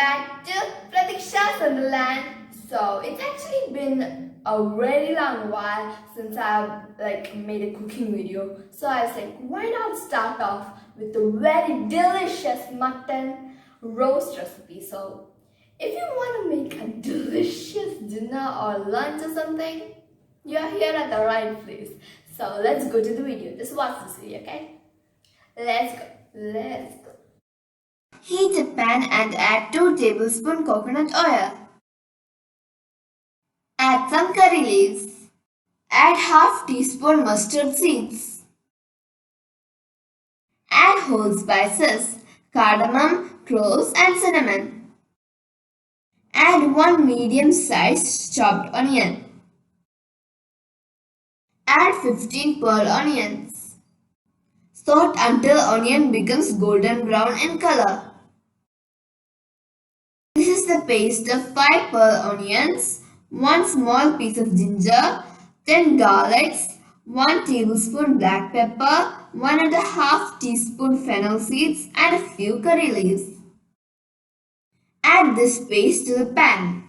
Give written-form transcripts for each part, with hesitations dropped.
back to Pratiksha's Wonderland. So it's actually been a very long while since I've made a cooking video. So I was like, why not start off with a very delicious mutton roast recipe. So if you want to make a delicious dinner or lunch or something, you're here at the right place. So let's go to the video. Just watch this video, okay? Let's go. Heat a pan and add 2 tablespoons coconut oil. Add some curry leaves. Add half teaspoon mustard seeds. Add whole spices, cardamom, cloves and cinnamon. Add 1 medium-sized chopped onion. Add 15 pearl onions. Saute until onion becomes golden brown in color. This is the paste of 5 pearl onions, 1 small piece of ginger, 10 garlics, 1 tablespoon black pepper, 1½ teaspoon fennel seeds and a few curry leaves. Add this paste to the pan.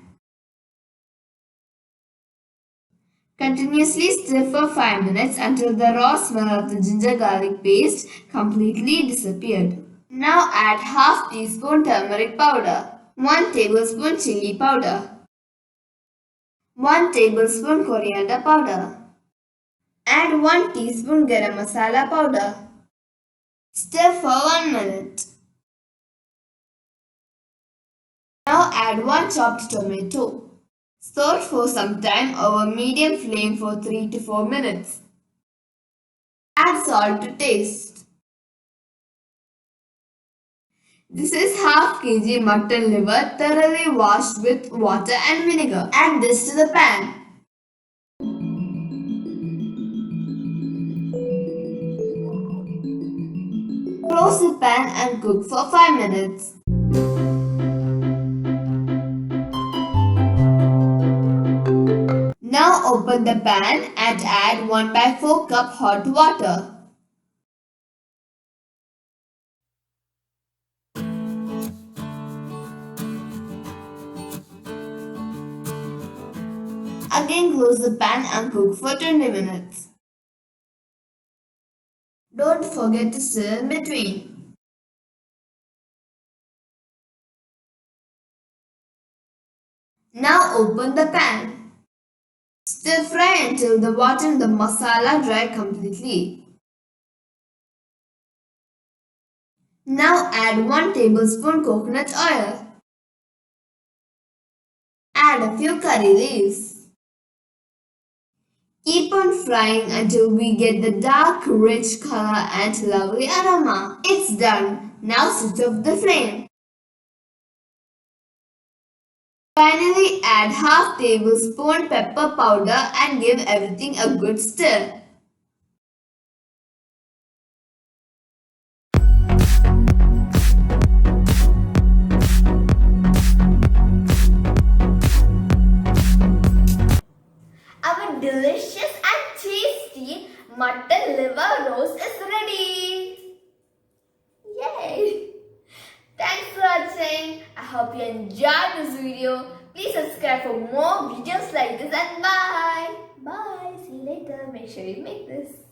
Continuously stir for 5 minutes until the raw smell of the ginger garlic paste completely disappeared. Now add half teaspoon turmeric powder, 1 tablespoon chilli powder, 1 tablespoon coriander powder. Add 1 teaspoon garam masala powder. Stir for 1 minute. Now add 1 chopped tomato. Saute for some time over medium flame for 3 to 4 minutes. Add salt to taste. This is half kg mutton liver thoroughly washed with water and vinegar. Add this to the pan. Close the pan and cook for 5 minutes. Now open the pan and add 1/4 cup hot water. Again close the pan and cook for 20 minutes. Don't forget to stir in between. Now open the pan. Stir fry until the water in the masala dry completely. Now add 1 tablespoon coconut oil. Add a few curry leaves. Keep on frying until we get the dark, rich color and lovely aroma. It's done. Now switch off the flame. Finally, add half tablespoon pepper powder and give everything a good stir. Our delicious and tasty mutton liver roast is ready. Yay! Thanks for watching. I hope you enjoyed this video. Please subscribe for more videos like this and bye. Bye. See you later. Make sure you make this.